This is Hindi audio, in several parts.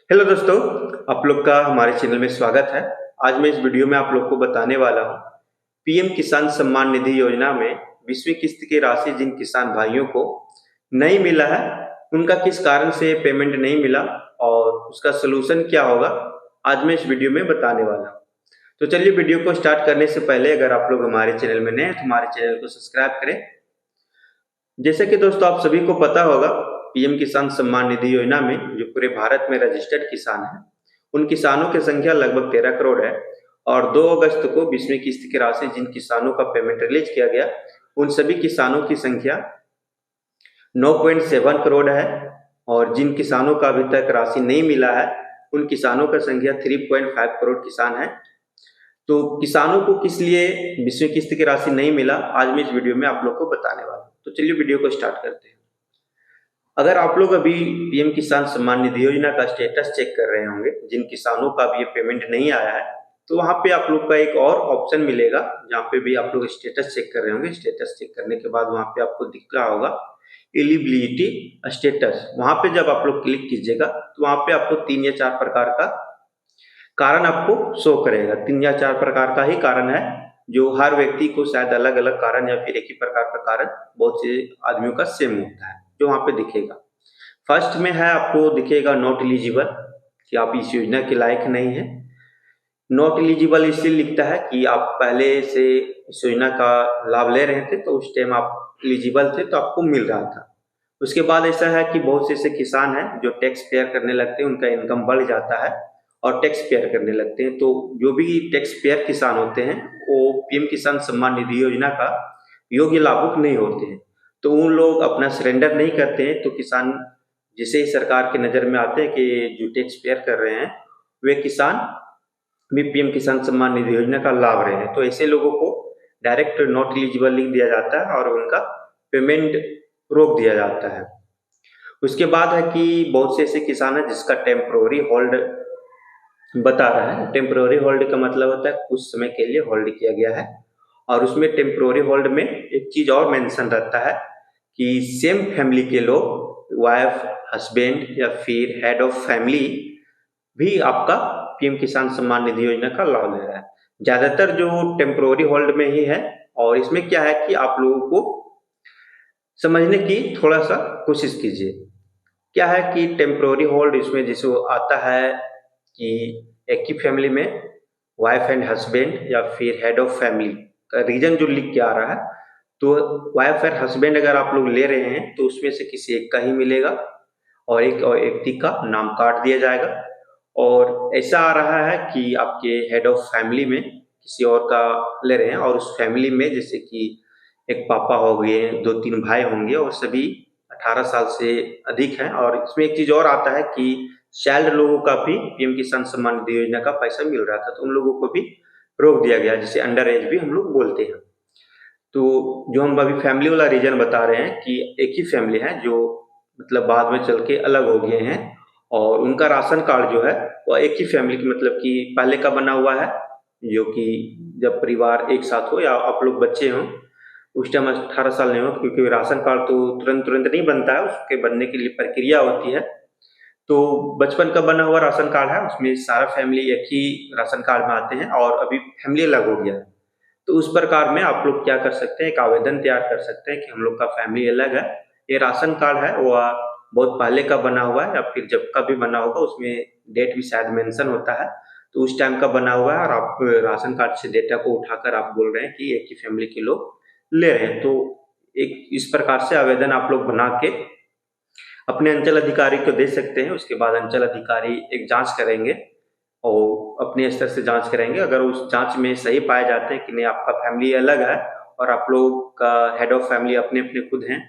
हेलो दोस्तों, आप लोग का हमारे चैनल में स्वागत है। आज मैं इस वीडियो में आप लोग को बताने वाला हूँ पीएम किसान सम्मान निधि योजना में 20वीं किस्त की राशि जिन किसान भाइयों को नहीं मिला है, उनका किस कारण से पेमेंट नहीं मिला और उसका सलूशन क्या होगा, आज मैं इस वीडियो में बताने वाला हूँ। तो चलिए वीडियो को स्टार्ट करने से पहले अगर आप लोग हमारे चैनल में नए हैं तो हमारे चैनल को सब्सक्राइब करें। जैसे कि दोस्तों आप सभी को पता होगा, पीएम किसान सम्मान निधि योजना में जो पूरे भारत में रजिस्टर्ड किसान हैं, उन किसानों की संख्या लगभग 13 करोड़ है और 2 अगस्त को 20वीं किस्त की राशि जिन किसानों का पेमेंट रिलीज किया गया, उन सभी किसानों की संख्या 9.7 करोड़ है और जिन किसानों का अभी तक राशि नहीं मिला है, उन किसानों का संख्या 3.5 करोड़ किसान है। तो किसानों को किस लिए 20वीं किस्त की राशि नहीं मिला, आज मैं इस वीडियो में आप लोग को बताने वाला हूँ। तो चलिए वीडियो को स्टार्ट करते हैं। अगर आप लोग अभी पीएम किसान सम्मान निधि योजना का स्टेटस चेक कर रहे होंगे, जिन किसानों का अभी ये पेमेंट नहीं आया है, तो वहां पे आप लोग का एक और ऑप्शन मिलेगा जहाँ पे भी आप लोग स्टेटस चेक कर रहे होंगे। स्टेटस चेक करने के बाद वहां पे आपको दिख रहा होगा एलिजिबिलिटी स्टेटस। वहां पे जब आप लोग क्लिक कीजिएगा तो वहां पे आपको 3 या 4 प्रकार का कारण आपको शो करेगा। 3 या 4 प्रकार का ही कारण है, जो हर व्यक्ति को शायद अलग अलग कारण या फिर एक ही प्रकार का कारण बहुत से आदमियों का सेम होता है, जो वहां पे दिखेगा। फर्स्ट में है, आपको दिखेगा नॉट एलिजिबल, कि आप इस योजना के लायक नहीं है। नॉट एलिजिबल इसलिए लिखता है कि आप पहले से इस योजना का लाभ ले रहे थे, तो उस टाइम आप एलिजिबल थे तो आपको मिल रहा था। उसके बाद ऐसा है कि बहुत से ऐसे किसान हैं जो टैक्स पेयर करने लगते हैं, उनका इनकम बढ़ जाता है और टैक्स पेयर करने लगते हैं। तो जो भी टैक्स पेयर किसान होते हैं वो पीएम किसान सम्मान निधि योजना का योग्य लाभुक नहीं होते हैं। तो उन लोग अपना सरेंडर नहीं करते हैं, तो किसान जिसे ही सरकार की नज़र में आते हैं कि जो टैक्स पेयर कर रहे हैं, वे किसान भी पीएम किसान सम्मान निधि योजना का लाभ रहे हैं। तो ऐसे लोगों को डायरेक्ट नॉट एलिजिबल लिख दिया जाता है और उनका पेमेंट रोक दिया जाता है। उसके बाद है कि बहुत से ऐसे किसान हैं जिसका टेम्पोररी होल्ड बता रहा है। टेम्पोररी होल्ड का मतलब होता है कुछ समय के लिए होल्ड किया गया है, और उसमें टेम्पोररी होल्ड में एक चीज और मेंशन रहता है कि सेम फैमिली के लोग, वाइफ, हस्बैंड या फिर हेड ऑफ फैमिली भी आपका पीएम किसान सम्मान निधि योजना का लाभ ले रहा है। ज्यादातर जो टेम्पोररी होल्ड में ही है, और इसमें क्या है कि आप लोगों को समझने की थोड़ा सा कोशिश कीजिए। क्या है कि टेम्पोररी होल्ड इसमें जैसे आता है कि एक ही फैमिली में वाइफ एंड हस्बैंड या फिर हेड ऑफ फैमिली का रीजन जो लिख के आ रहा है, तो वाइफ एंड हस्बैंड अगर आप लोग ले रहे हैं तो उसमें से किसी एक का ही मिलेगा और एक और व्यक्ति का नाम काट दिया जाएगा। और ऐसा आ रहा है कि आपके हेड ऑफ फैमिली में किसी और का ले रहे हैं और उस फैमिली में जैसे कि एक पापा हो गए, 2-3 भाई होंगे और सभी 18 साल से अधिक हैं। और इसमें एक चीज और आता है कि चाइल्ड लोगों का भी पीएम किसान सम्मान निधि योजना का पैसा मिल रहा था, तो उन लोगों को भी रोक दिया गया, जिसे अंडर एज भी हम लोग बोलते हैं। तो जो हम अभी फैमिली वाला रीजन बता रहे हैं कि एक ही फैमिली है जो मतलब बाद में चल के अलग हो गए हैं, और उनका राशन कार्ड जो है वो एक ही फैमिली की मतलब कि पहले का बना हुआ है, जो कि जब परिवार एक साथ हो या आप लोग बच्चे हों, उस टाइम 18 साल नहीं हो, क्योंकि राशन कार्ड तो तुरंत तुरंत नहीं बनता है, उसके बनने के लिए प्रक्रिया होती है। तो बचपन का बना हुआ राशन कार्ड है, उसमें सारा फैमिली एक ही राशन कार्ड में आते हैं, और अभी फैमिली अलग हो गया है। तो उस प्रकार में आप लोग क्या कर सकते हैं, एक आवेदन तैयार कर सकते हैं कि हम लोग का फैमिली अलग है, ये राशन कार्ड है वो बहुत पहले का बना हुआ है या फिर जब का भी बना होगा, उसमें डेट भी शायद मेंशन होता है, तो उस टाइम का बना हुआ है और आप राशन कार्ड से डेटा को उठाकर आप बोल रहे हैं कि एक ही फैमिली के लोग ले रहे हैं। तो एक इस प्रकार से आवेदन आप लोग बना के अपने अंचल अधिकारी को दे सकते हैं। उसके बाद अंचल अधिकारी एक जांच करेंगे और अपने स्तर से जांच करेंगे। अगर उस जांच में सही पाए जाते हैं कि नहीं आपका फैमिली अलग है और आप लोग का हेड ऑफ फैमिली अपने अपने खुद हैं,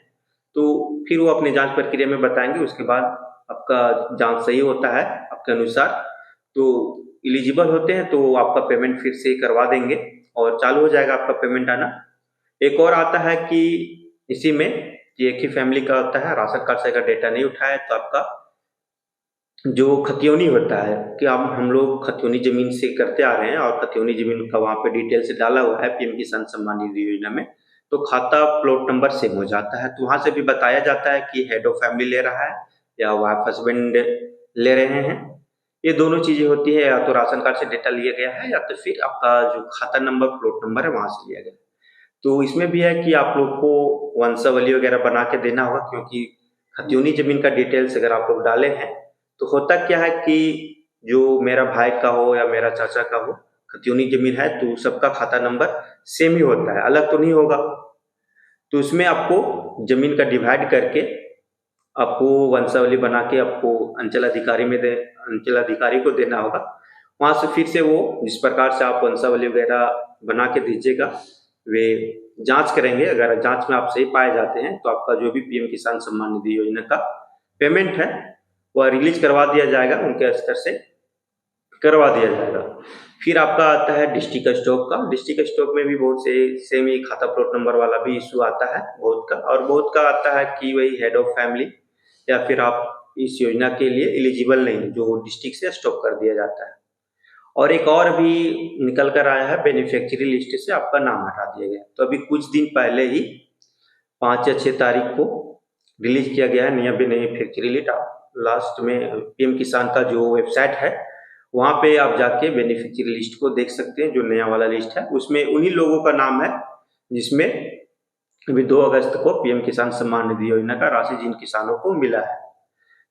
तो फिर वो अपनी जांच प्रक्रिया में बताएंगे। उसके बाद आपका जांच सही होता है आपके अनुसार, तो एलिजिबल होते हैं, तो आपका पेमेंट फिर से करवा देंगे और चालू हो जाएगा आपका पेमेंट आना। एक और आता है कि इसी में कि एक ही फैमिली का होता है, राशन कार्ड से अगर डेटा नहीं उठाया तो आपका जो खतियोनी होता है कि हम लोग खतियोनी जमीन से करते आ रहे हैं और खतियोनी जमीन का वहाँ पे डिटेल से डाला हुआ है पीएम किसान सम्मान निधि योजना में, तो खाता प्लॉट नंबर सेम हो जाता है। तो वहाँ से भी बताया जाता है कि हेड ऑफ फैमिली ले रहा है या वाइफ हस्बैंड ले रहे हैं, ये दोनों चीजें होती है, या तो राशन कार्ड से डेटा लिया गया है या तो फिर आपका जो खाता नंबर प्लॉट नंबर है वहां से लिया गया। तो इसमें भी है कि आप लोग को वंशावली वगैरह बना के देना होगा, क्योंकि खत्यूनी जमीन का डिटेल्स अगर आप लोग डाले हैं तो होता क्या है कि जो मेरा भाई का हो या मेरा चाचा का हो, खत्यूनी जमीन है तो सबका खाता नंबर सेम ही होता है, अलग तो नहीं होगा। तो उसमें आपको जमीन का डिवाइड करके आपको वंशावली बना के आपको अंचल अधिकारी को देना होगा। वहां से फिर से वो जिस प्रकार से आप वंशावली वगैरह बना के दीजिएगा, वे जांच करेंगे। अगर जांच में आप सही पाए जाते हैं तो आपका जो भी पीएम किसान सम्मान निधि योजना का पेमेंट है वह रिलीज करवा दिया जाएगा, उनके स्तर से करवा दिया जाएगा। फिर आपका आता है डिस्ट्रिक्ट स्टॉक का। डिस्ट्रिक्ट स्टॉक में भी बहुत से सेम ही खाता प्लॉट नंबर वाला भी इशू आता है बहुत का, और बहुत का आता है कि वही हेड ऑफ फैमिली या फिर आप इस योजना के लिए एलिजिबल नहीं, जो डिस्ट्रिक्ट से स्टॉप कर दिया जाता है। और एक और भी निकल कर आया है, बेनिफिशियरी लिस्ट से आपका नाम हटा दिया गया। तो अभी कुछ दिन पहले ही 5 या 6 तारीख को रिलीज किया गया है नया बेनिफिशियरी लिस्ट। लास्ट में पीएम किसान का जो वेबसाइट है वहां पे आप जाके बेनिफिशियरी लिस्ट को देख सकते हैं, जो नया वाला लिस्ट है उसमें उन्हीं लोगों का नाम है जिसमें अभी 2 अगस्त को पीएम किसान सम्मान निधि योजना का राशि जिन किसानों को मिला है।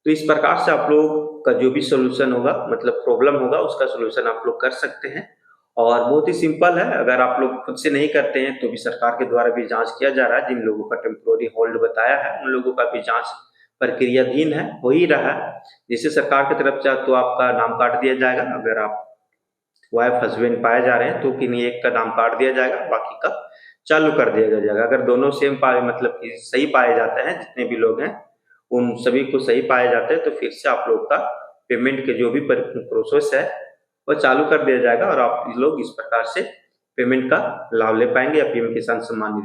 तो इस प्रकार से आप लोग का जो भी सोल्यूशन होगा, मतलब प्रॉब्लम होगा, उसका सोल्यूशन आप लोग कर सकते हैं। और बहुत ही सिंपल है, अगर आप लोग खुद से नहीं करते हैं तो भी सरकार के द्वारा भी जांच किया जा रहा है। जिन लोगों का टेम्पोररी होल्ड बताया है उन लोगों का भी जांच प्रक्रियाधीन है, हो ही रहा है। जैसे सरकार की तरफ से तो आपका नाम काट दिया जाएगा, अगर आप वाइफ हस्बैंड पाए जा रहे हैं तो किन्हीं एक का नाम काट दिया जाएगा, बाकी का चालू कर दिया जाएगा। अगर दोनों सेम पाए, मतलब कि सही पाए जाते हैं, जितने भी लोग हैं उन सभी को सही पाए जाते हैं, तो फिर से आप लोग का पेमेंट के जो भी प्रोसेस है वो चालू कर दिया जाएगा और आप लोग इस प्रकार से पेमेंट का लाभ ले पाएंगे या पीएम किसान सम्मान निधि